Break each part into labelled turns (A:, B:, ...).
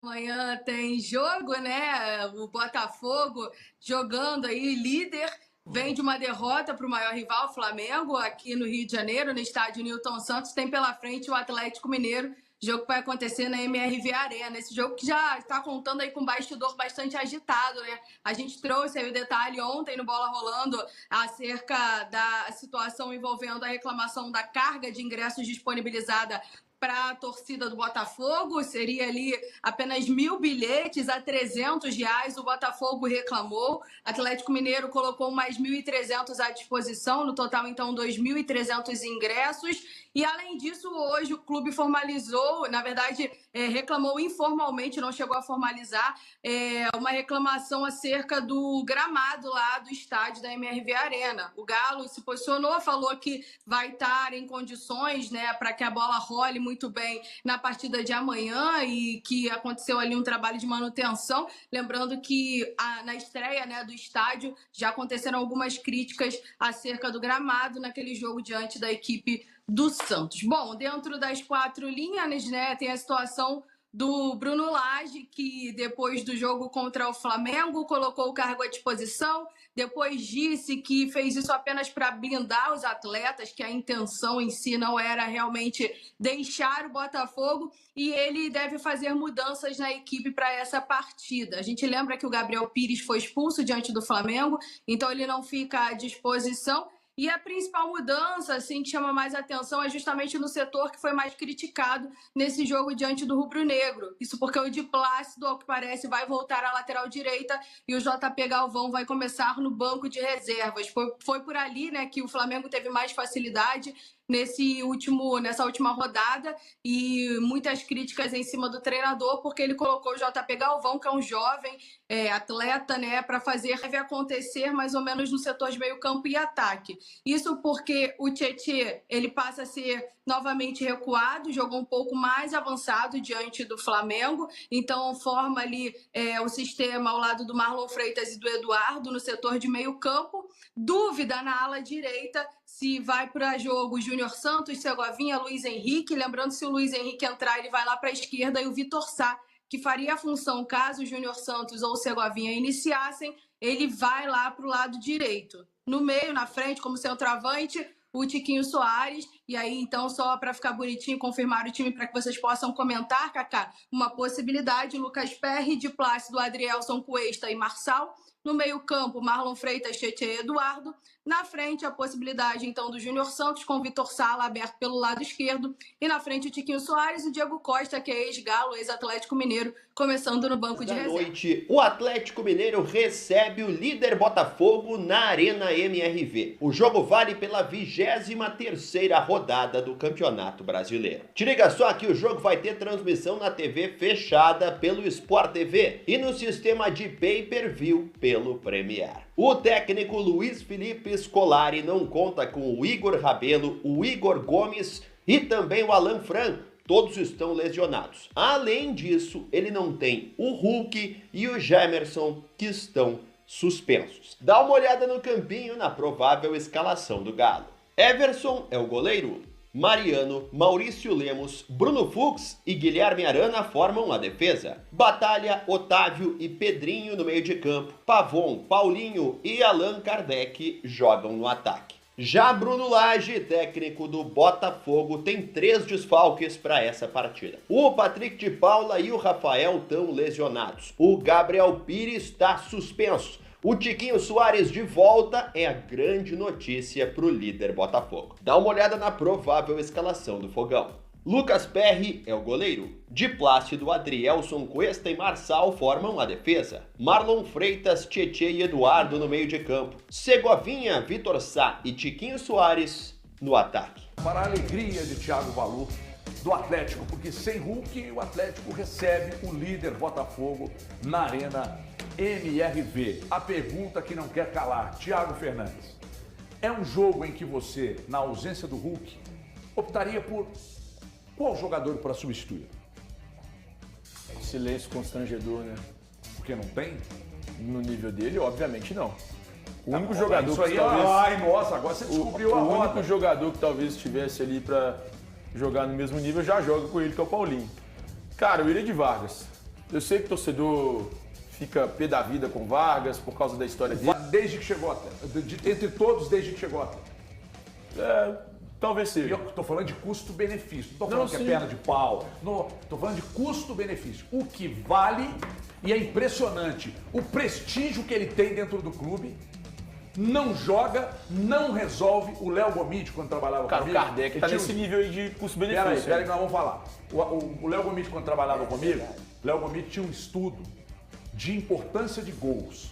A: Amanhã tem jogo, né? O Botafogo jogando aí, líder, vem de uma derrota para o maior rival, o Flamengo, aqui no Rio de Janeiro, no estádio Newton Santos. Tem pela frente o Atlético Mineiro, jogo que vai acontecer na MRV Arena. Esse jogo que já está contando aí com um bastidor bastante agitado, né? A gente trouxe aí o detalhe ontem no Bola Rolando acerca da situação envolvendo a reclamação da carga de ingressos disponibilizada para a torcida do Botafogo. Seria ali apenas 1.000 bilhetes a R$ 300, o Botafogo reclamou. Atlético Mineiro colocou mais 1.300 à disposição, no total então 2.300 ingressos. E além disso, hoje o clube formalizou, na verdade reclamou informalmente, não chegou a formalizar, uma reclamação acerca do gramado lá do estádio da MRV Arena. O Galo se posicionou, falou que vai estar em condições, né, para que a bola role muito bem na partida de amanhã, e que aconteceu ali um trabalho de manutenção. Lembrando que na estreia, né, do estádio já aconteceram algumas críticas acerca do gramado naquele jogo diante da equipe do Santos. Bom, dentro das quatro linhas, né, tem a situação do Bruno Lage, que depois do jogo contra o Flamengo colocou o cargo à disposição, depois disse que fez isso apenas para blindar os atletas, que a intenção em si não era realmente deixar o Botafogo, e ele deve fazer mudanças na equipe para essa partida. A gente lembra que o Gabriel Pires foi expulso diante do Flamengo, então ele não fica à disposição. E a principal mudança, assim, que chama mais atenção é justamente no setor que foi mais criticado nesse jogo diante do rubro-negro. Isso porque o Di Plácido, ao que parece, vai voltar à lateral direita e o JP Galvão vai começar no banco de reservas. Foi por ali, né, que o Flamengo teve mais facilidade nessa última rodada, e muitas críticas em cima do treinador, porque ele colocou o JP Galvão, que é um jovem atleta, né, para fazer deve acontecer mais ou menos no setor de meio campo e ataque. Isso porque o Tietê, ele passa a ser novamente recuado, jogou um pouco mais avançado diante do Flamengo, então forma ali o sistema ao lado do Marlon Freitas e do Eduardo no setor de meio campo. Dúvida na ala direita se vai para jogo Júnior Santos, Segovinha, Luiz Henrique. Lembrando, se o Luiz Henrique entrar, ele vai lá para a esquerda, e o Vitor Sá, que faria a função caso o Júnior Santos ou o Segovinha iniciassem, ele vai lá para o lado direito. No meio, na frente, como centroavante, o Tiquinho Soares. E aí, então, só para ficar bonitinho, confirmar o time para que vocês possam comentar, Kaká, uma possibilidade: Lucas Perry, Di Plácido, Adrielson, Cuesta e Marçal. No meio-campo, Marlon Freitas, Tietê e Eduardo. Na frente, a possibilidade, então, do Júnior Santos, com o Vitor Sala aberto pelo lado esquerdo. E na frente, o Tiquinho Soares e o Diego Costa, que é ex-Galo, ex-Atlético Mineiro, começando no banco de reserva.
B: Noite, o Atlético Mineiro recebe o líder Botafogo na Arena MRV. O jogo vale pela 23ª rodada do Campeonato Brasileiro. Te liga só que o jogo vai ter transmissão na TV fechada pelo Sport TV e no sistema de pay-per-view pelo Premier. O técnico Luiz Felipe Scolari não conta com o Igor Rabelo, o Igor Gomes e também o Alan Fran. Todos estão lesionados. Além disso, ele não tem o Hulk e o Gemerson, que estão suspensos. Dá uma olhada no campinho na provável escalação do Galo. Everson é o goleiro. Mariano, Maurício Lemos, Bruno Fux e Guilherme Arana formam a defesa. Batalha, Otávio e Pedrinho no meio de campo. Pavon, Paulinho e Allan Kardec jogam no ataque. Já Bruno Lage, técnico do Botafogo, tem 3 desfalques para essa partida. O Patrick de Paula e o Rafael estão lesionados. O Gabriel Pires está suspenso. O Tiquinho Soares de volta é a grande notícia para o líder Botafogo. Dá uma olhada na provável escalação do Fogão. Lucas Perry é o goleiro. Di Plácido, Adrielson, Cuesta e Marçal formam a defesa. Marlon Freitas, Tietê e Eduardo no meio de campo. Segovinha, Vitor Sá e Tiquinho Soares no ataque.
C: Para a alegria de Thiago Valu, do Atlético, porque sem Hulk o Atlético recebe o líder Botafogo na Arena MRV. A pergunta que não quer calar, Thiago Fernandes: é um jogo em que você, na ausência do Hulk, optaria por qual jogador para substituir?
D: Silêncio constrangedor, né?
C: Porque não tem?
D: No nível dele, obviamente não. O único jogador
C: isso aí
D: que talvez...
C: Ai, nossa, agora você descobriu a roda.
D: O único jogador que talvez estivesse ali para jogar no mesmo nível já joga com ele, que é o Paulinho. Cara, o William de Vargas. Eu sei que o torcedor fica pé da vida com Vargas por causa da história dele.
C: Desde que chegou até. Entre todos, desde que chegou até.
D: Talvez seja.
C: E eu tô falando de custo-benefício. Não tô falando que é perna de pau. Não, tô falando de custo-benefício. O que vale, e é impressionante, o prestígio que ele tem dentro do clube, não joga, não resolve. O Léo Gomide, quando trabalhava comigo...
D: Cara, o Kardec tá nesse nível aí de custo-benefício.
C: Peraí que nós vamos falar. O Léo Gomide, quando trabalhava comigo, o Léo Gomide tinha um estudo de importância de gols,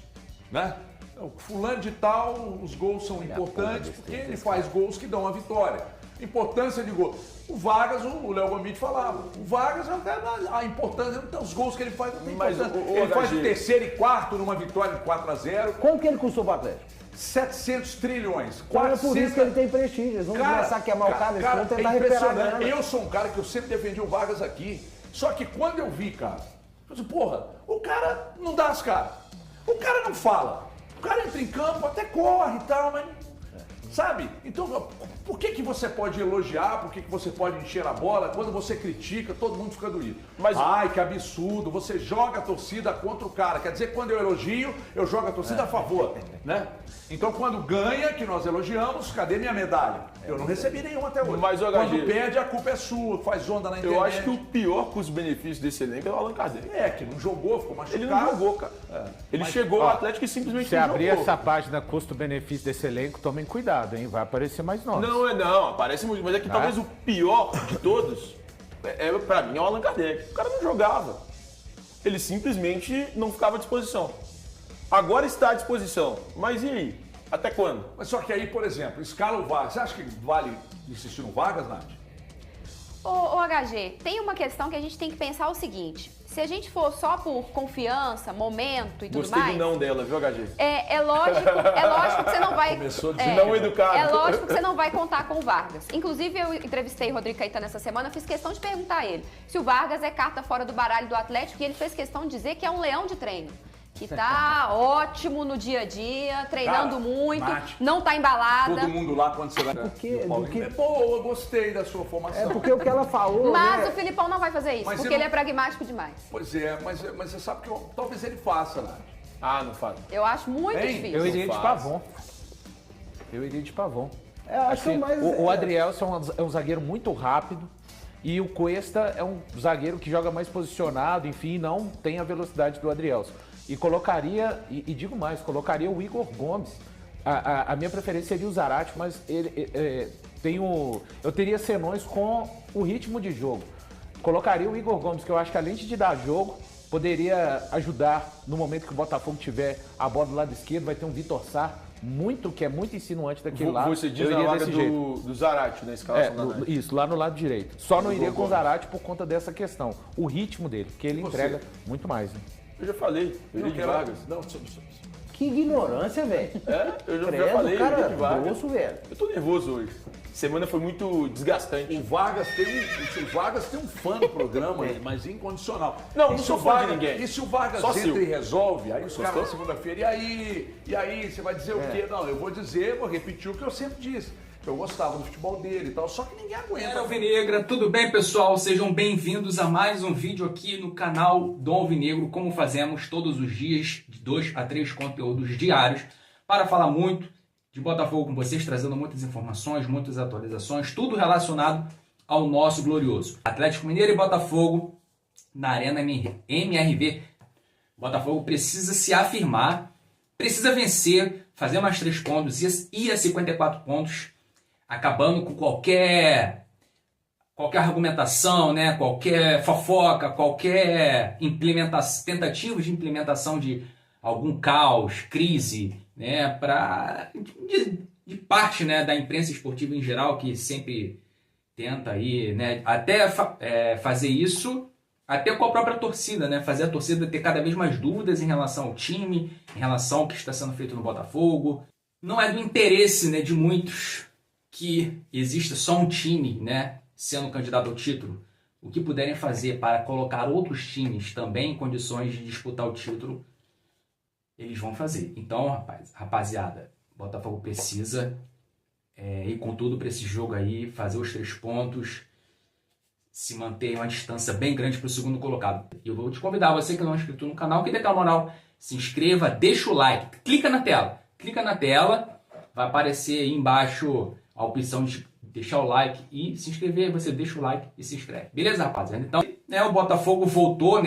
C: né? O fulano de tal, os gols são importantes porque ele faz gols que dão a vitória. Importância de gol. O Vargas, o Léo Gomide falava, o Vargas é um cara, a importância, os gols que ele faz não tem importância. Ele faz o terceiro e quarto numa vitória de 4-0.
E: Quanto que ele custou pro Atlético?
C: 700 trilhões.
E: Então é por isso que ele tem prestígio. Eles vão começar a queimar o cara, eles vão tentar recuperar a grana.
C: Eu sou um cara que eu sempre defendi o Vargas aqui. Só que quando eu vi, cara, eu disse, porra, o cara não dá as caras. O cara não fala. O cara entra em campo, até corre e tal, mas... Sabe? Então, por que você pode elogiar, por que você pode encher a bola? Quando você critica, todo mundo fica doído. Mas, ai, que absurdo, você joga a torcida contra o cara. Quer dizer, quando eu elogio, eu jogo a torcida a favor, né? Então, quando ganha, que nós elogiamos, cadê minha medalha? Eu não recebi nenhuma até hoje.
D: Mas,
C: quando perde, a culpa é sua, faz onda na internet.
D: Eu acho que o pior custo-benefício desse elenco é o Allan Kardec.
C: Que não jogou, ficou machucado.
D: Ele não jogou, cara. Ele chegou ao Atlético e simplesmente não jogou.
F: Se abrir essa página custo-benefício desse elenco, tomem cuidado, hein? Vai aparecer mais nomes.
D: Não, aparece muito. Mas é que talvez o pior de todos, pra mim, é o Allan Kardec. O cara não jogava. Ele simplesmente não ficava à disposição. Agora está à disposição. Mas e aí? Até quando?
C: Mas só que aí, por exemplo, escala o Vargas. Você acha que vale insistir no Vargas, Nath?
G: Ô HG, tem uma questão que a gente tem que pensar o seguinte. Se a gente for só por confiança, momento e tudo
D: Gostei
G: mais...
D: do não dela, viu, HG?
G: É lógico que você não vai...
C: Começou
D: de não educado.
G: É lógico que você não vai contar com o Vargas. Inclusive, eu entrevistei o Rodrigo Caetano essa semana, fiz questão de perguntar a ele se o Vargas é carta fora do baralho do Atlético, e ele fez questão de dizer que é um leão de treino. Que tá ótimo no dia a dia, treinando muito,
C: Nath,
G: não tá embalada.
C: Todo mundo lá, quando você vai... Pô, eu gostei da sua formação.
E: É porque o que ela falou...
G: Mas o Filipão não vai fazer isso, porque ele é pragmático demais.
C: Pois é, mas você sabe que talvez ele faça, Nath.
D: Não faz.
G: Eu acho muito difícil.
F: Eu iria de Pavon.
E: Eu acho
F: Assim,
E: mais...
F: o Adrielson é um zagueiro muito rápido e o Cuesta é um zagueiro que joga mais posicionado, enfim, não tem a velocidade do Adrielson. E colocaria, e digo mais, colocaria o Igor Gomes. A minha preferência seria o Zarate, mas eu teria senões com o ritmo de jogo. Colocaria o Igor Gomes, que eu acho que além de dar jogo, poderia ajudar no momento que o Botafogo tiver a bola do lado esquerdo, vai ter um Vitor Sá, que é muito insinuante daquele lado.
D: Você diz na vaga do Zarate, na escalação
F: isso, lá no lado direito. Só não iria com o Zarate por conta dessa questão. O ritmo dele, que ele entrega muito mais. Né?
D: Eu já falei, eu iria de Vargas.
E: Que ignorância, velho.
D: Eu já falei, eu iria de Vargas.
E: Grosso, velho.
D: Eu tô nervoso hoje. Semana foi muito desgastante.
C: O Vargas tem um fã no programa, mas incondicional.
D: Não sou fã de ninguém.
C: E se o Vargas
D: Só
C: entra e resolve, aí os caras na segunda-feira, e aí, você vai dizer o quê? Não, eu vou repetir o que eu sempre disse. Eu gostava do futebol dele e tal, só que ninguém aguenta.
H: Galera Alvinegra, tudo bem, pessoal? Sejam bem-vindos a mais um vídeo aqui no canal do Alvinegro, como fazemos todos os dias, de 2 a 3 conteúdos diários, para falar muito de Botafogo com vocês, trazendo muitas informações, muitas atualizações, tudo relacionado ao nosso glorioso Atlético Mineiro e Botafogo na Arena MRV. Botafogo precisa se afirmar, precisa vencer, fazer mais 3 pontos e a 54 pontos, acabando com qualquer argumentação, né? Qualquer fofoca, qualquer tentativa de implementação de algum caos, crise, né? De parte, né, da imprensa esportiva em geral, que sempre tenta aí, né, até fazer isso até com a própria torcida, né? Fazer a torcida ter cada vez mais dúvidas em relação ao time, em relação ao que está sendo feito no Botafogo. Não é do interesse, né, de muitos que exista só um time, né, sendo candidato ao título. O que puderem fazer para colocar outros times também em condições de disputar o título, eles vão fazer. Então, rapaziada, Botafogo precisa ir com tudo para esse jogo aí, fazer os 3 pontos, se manter uma distância bem grande para o segundo colocado. E eu vou te convidar, você que não é inscrito no canal, que dê aquela moral, se inscreva, deixa o like, clica na tela, vai aparecer aí embaixo a opção de deixar o like e se inscrever, você deixa o like e se inscreve. Beleza, rapaziada? Então, o Botafogo voltou,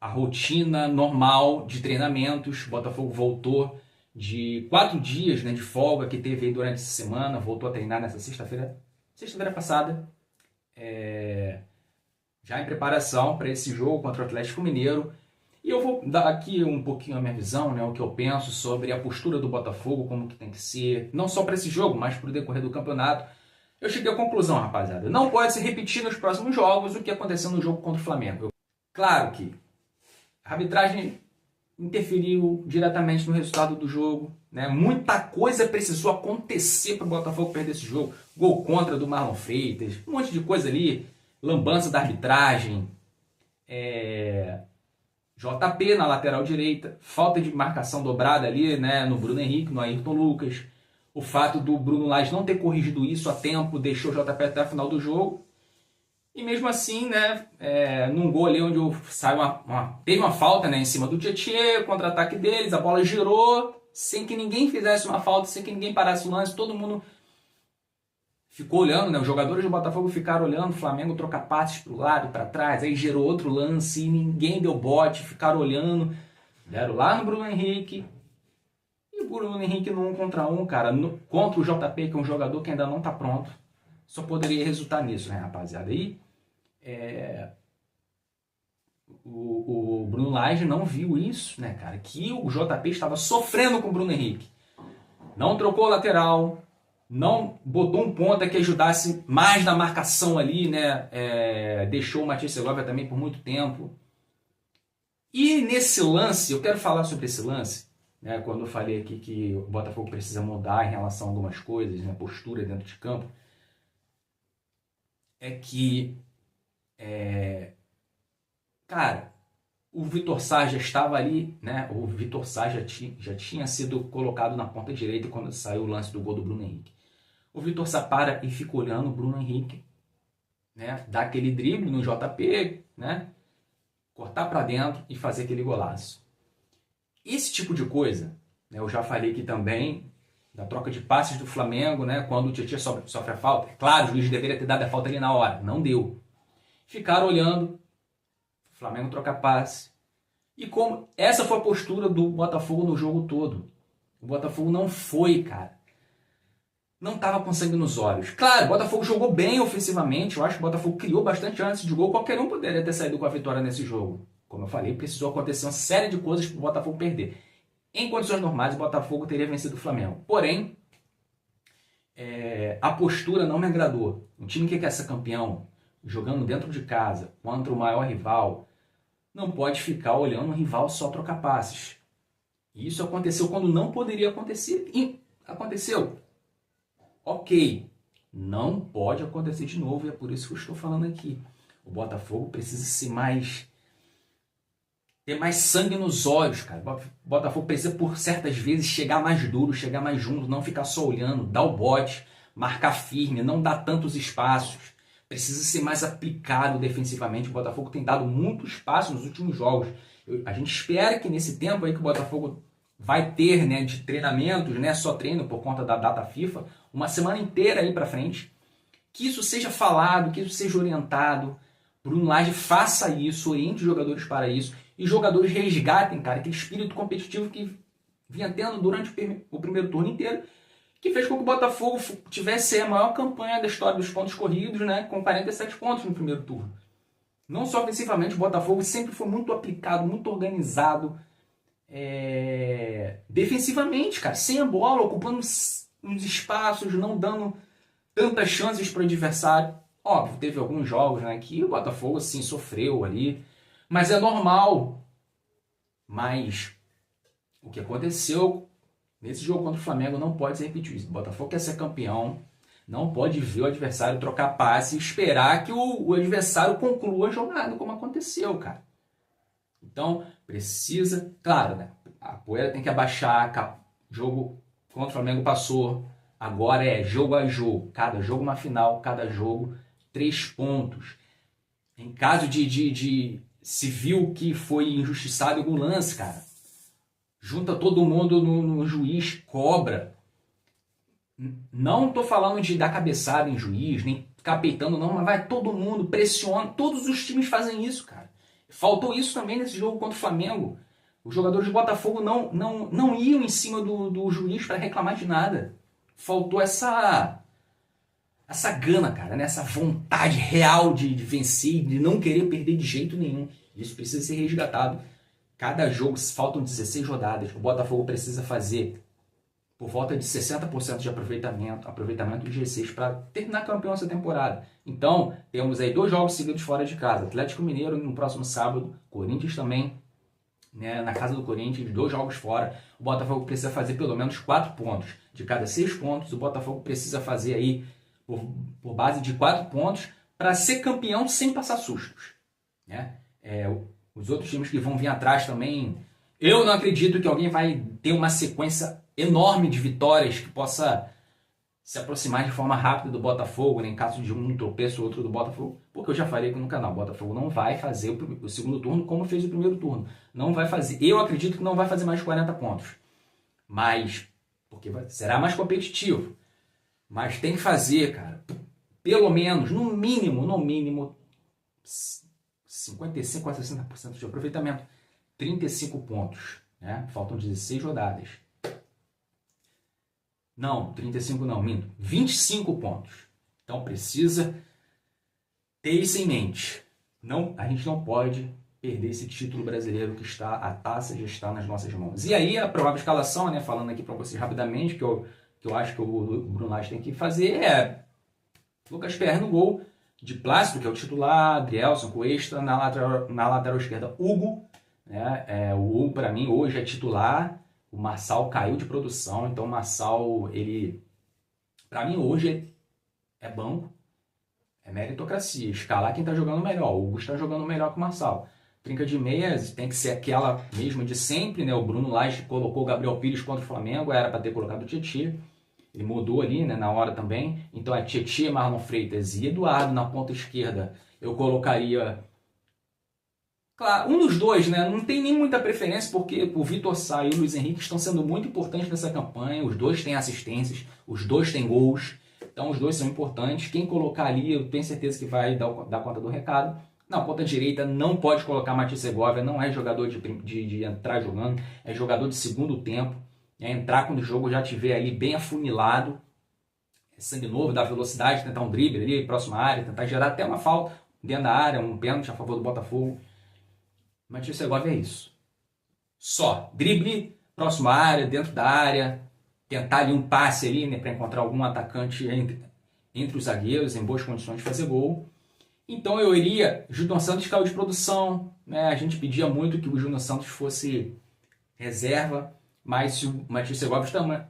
H: a rotina normal de treinamentos, o Botafogo voltou de 4 dias, de folga que teve aí durante essa semana, voltou a treinar nessa sexta-feira passada, já em preparação para esse jogo contra o Atlético Mineiro. E eu vou dar aqui um pouquinho a minha visão, o que eu penso sobre a postura do Botafogo, como que tem que ser, não só para esse jogo, mas para o decorrer do campeonato. Eu cheguei à conclusão, rapaziada, não pode se repetir nos próximos jogos o que aconteceu no jogo contra o Flamengo. Claro que a arbitragem interferiu diretamente no resultado do jogo, muita coisa precisou acontecer para o Botafogo perder esse jogo. Gol contra do Marlon Freitas, um monte de coisa ali, lambança da arbitragem, JP na lateral direita, falta de marcação dobrada ali, no Bruno Henrique, no Ayrton Lucas. O fato do Bruno Lage não ter corrigido isso a tempo deixou o JP até a final do jogo. E mesmo assim, num gol ali onde saiu teve uma falta em cima do Tietê, contra-ataque deles, a bola girou, sem que ninguém fizesse uma falta, sem que ninguém parasse o lance, todo mundo ficou olhando, os jogadores do Botafogo ficaram olhando, o Flamengo troca passes para o lado, para trás, aí gerou outro lance e ninguém deu bote, ficaram olhando, deram lá no Bruno Henrique, e o Bruno Henrique no 1 contra 1, cara, contra o JP, que é um jogador que ainda não está pronto, só poderia resultar nisso, rapaziada? Aí, o Bruno Lage não viu isso, cara, que o JP estava sofrendo com o Bruno Henrique, não trocou lateral, não botou um ponta que ajudasse mais na marcação ali, deixou o Matias Segovia também por muito tempo. E nesse lance, eu quero falar sobre esse lance, quando eu falei aqui que o Botafogo precisa mudar em relação a algumas coisas, postura dentro de campo, é que, cara, o Vitor Sá já estava ali, o Vitor Sá já tinha sido colocado na ponta direita quando saiu o lance do gol do Bruno Henrique. O Vitor Sá para e fica olhando o Bruno Henrique, dá aquele drible no JP, cortar para dentro e fazer aquele golaço. Esse tipo de coisa, eu já falei aqui também, da troca de passes do Flamengo, quando o Tietchan sofre a falta. Claro, o juiz deveria ter dado a falta ali na hora, não deu. Ficaram olhando, o Flamengo troca passe. E como essa foi a postura do Botafogo no jogo todo. O Botafogo não foi, cara. Não estava com sangue nos olhos. Claro, o Botafogo jogou bem ofensivamente. Eu acho que o Botafogo criou bastante antes de gol. Qualquer um poderia ter saído com a vitória nesse jogo. Como eu falei, precisou acontecer uma série de coisas para o Botafogo perder. Em condições normais, o Botafogo teria vencido o Flamengo. Porém, a postura não me agradou. Um time que quer ser campeão, jogando dentro de casa, contra o maior rival, não pode ficar olhando o rival só trocar passes. E isso aconteceu quando não poderia acontecer. E aconteceu. Ok, não pode acontecer de novo e é por isso que eu estou falando aqui. O Botafogo precisa ser ter mais sangue nos olhos, cara. O Botafogo precisa, por certas vezes, chegar mais duro, chegar mais junto, não ficar só olhando, dar o bote, marcar firme, não dar tantos espaços. Precisa ser mais aplicado defensivamente. O Botafogo tem dado muito espaço nos últimos jogos. A gente espera que nesse tempo aí que o Botafogo vai ter, de treinamentos, só treino por conta da data FIFA, uma semana inteira aí pra frente, que isso seja falado, que isso seja orientado. Bruno Lage faça isso, oriente os jogadores para isso, e os jogadores resgatem, cara, aquele espírito competitivo que vinha tendo durante o primeiro turno inteiro, que fez com que o Botafogo tivesse a maior campanha da história dos pontos corridos, com 47 pontos no primeiro turno. Não só ofensivamente, o Botafogo sempre foi muito aplicado, muito organizado, defensivamente, cara, sem a bola, ocupando uns espaços, não dando tantas chances para o adversário. Óbvio, teve alguns jogos que o Botafogo assim, sofreu ali, mas é normal. Mas o que aconteceu nesse jogo contra o Flamengo não pode se repetir isso. O Botafogo quer ser campeão, não pode ver o adversário trocar passe e esperar que o adversário conclua a jogada, como aconteceu, cara. Então, precisa, claro, a poeira tem que abaixar, jogo contra o Flamengo passou, agora é jogo a jogo, cada jogo uma final, cada jogo 3 pontos. em caso de se viu que foi injustiçado em algum lance, cara, junta todo mundo no juiz, cobra. Não tô falando de dar cabeçada em juiz, nem ficar peitando não, mas vai todo mundo, pressiona. Todos os times fazem isso, cara. Faltou isso também nesse jogo contra o Flamengo. Os jogadores do Botafogo não iam em cima do juiz para reclamar de nada. Faltou essa gana, cara, né? Essa vontade real de vencer, de não querer perder de jeito nenhum. Isso precisa ser resgatado. Cada jogo, faltam 16 rodadas. O Botafogo precisa fazer por volta de 60% de aproveitamento de G6 para terminar campeão essa temporada. Então, temos aí 2 jogos seguidos fora de casa. Atlético Mineiro no próximo sábado, Corinthians também, né, na casa do Corinthians, 2 jogos fora. O Botafogo precisa fazer pelo menos 4 pontos. De cada 6 pontos, o Botafogo precisa fazer aí por base de 4 pontos para ser campeão sem passar sustos, né? Os outros times que vão vir atrás também, eu não acredito que alguém vai ter uma sequência enorme de vitórias que possa se aproximar de forma rápida do Botafogo, né, em caso de um tropeço ou outro do Botafogo, porque eu já falei aqui no canal, o Botafogo não vai fazer o segundo turno como fez o primeiro turno. Não vai fazer. Eu acredito que não vai fazer mais 40 pontos. Mas, porque será mais competitivo. Mas tem que fazer, cara, pelo menos, no mínimo, 55% a 60% de aproveitamento. 35 pontos, né? Faltam 16 rodadas. Não, 35 não, minto. 25 pontos. Então precisa ter isso em mente. A gente não pode perder esse título brasileiro que a taça já está nas nossas mãos. E aí a provável escalação, né, falando aqui para vocês rapidamente, que eu acho que o Bruno Lage tem que fazer é Lucas Perry no gol, de Plácido, que é o titular, Adrielson, Cuesta, na lateral esquerda, Hugo, né? O Hugo, para mim, hoje é titular. O Marçal caiu de produção, então o Marçal, ele, para mim, hoje é banco, é meritocracia. Escalar quem está jogando melhor. O Hugo está jogando melhor que o Marçal. Trinca de meias tem que ser aquela mesma de sempre, né? O Bruno Lage colocou o Gabriel Pires contra o Flamengo, era para ter colocado o Tietê. Ele mudou ali, né, na hora também. Então é Tietê, Marlon Freitas e Eduardo na ponta esquerda. Eu colocaria, claro, um dos dois, né? Não tem nem muita preferência, porque o Vitor Sá e o Luiz Henrique estão sendo muito importantes nessa campanha. Os dois têm assistências, os dois têm gols. Então os dois são importantes. Quem colocar ali, eu tenho certeza que vai dar conta do recado. Na ponta direita não pode colocar Matheus Segovia, não é jogador de entrar jogando, é jogador de segundo tempo. É entrar quando o jogo já estiver ali bem afunilado, é sangue novo, dar velocidade, tentar um drible ali, próxima área, tentar gerar até uma falta dentro da área, um pênalti a favor do Botafogo. Matheus Segovia é isso. Só drible, próxima área, dentro da área, tentar ali um passe ali, né, para encontrar algum atacante entre os zagueiros, em boas condições de fazer gol. Então eu iria, Júnior Santos caiu de produção, né? A gente pedia muito que o Júnior Santos fosse reserva, mas se o Matheus Segovia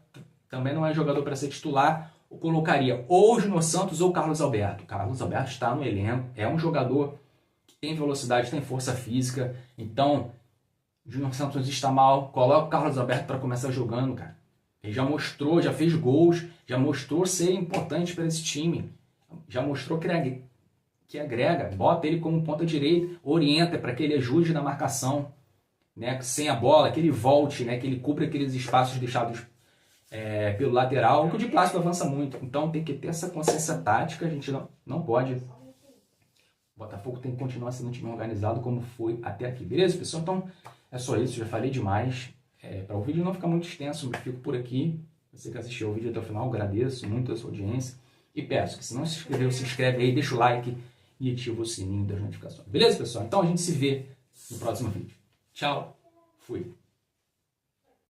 H: também não é jogador para ser titular, eu colocaria ou o Júnior Santos ou o Carlos Alberto. O Carlos Alberto está no elenco, é um jogador que tem velocidade, tem força física. Então, o Júnior Santos está mal, coloca o Carlos Alberto para começar jogando, cara. Ele já mostrou, já fez gols, já mostrou ser importante para esse time. Já mostrou que agrega, bota ele como ponta direita, orienta para que ele ajude na marcação, né, sem a bola, que ele volte, né, que ele cubra aqueles espaços deixados pelo lateral, que o de Plácido avança muito. Então tem que ter essa consciência tática, a gente não pode. O Botafogo tem que continuar sendo um time organizado como foi até aqui. Beleza, pessoal? Então é só isso, já falei demais. Para o vídeo não ficar muito extenso, eu fico por aqui. Você que assistiu o vídeo até o final, agradeço muito a sua audiência. E peço que se não se inscreveu, se inscreve aí, deixa o like e ativa o sininho das notificações. Beleza, pessoal? Então a gente se vê no próximo vídeo. Tchau, fui.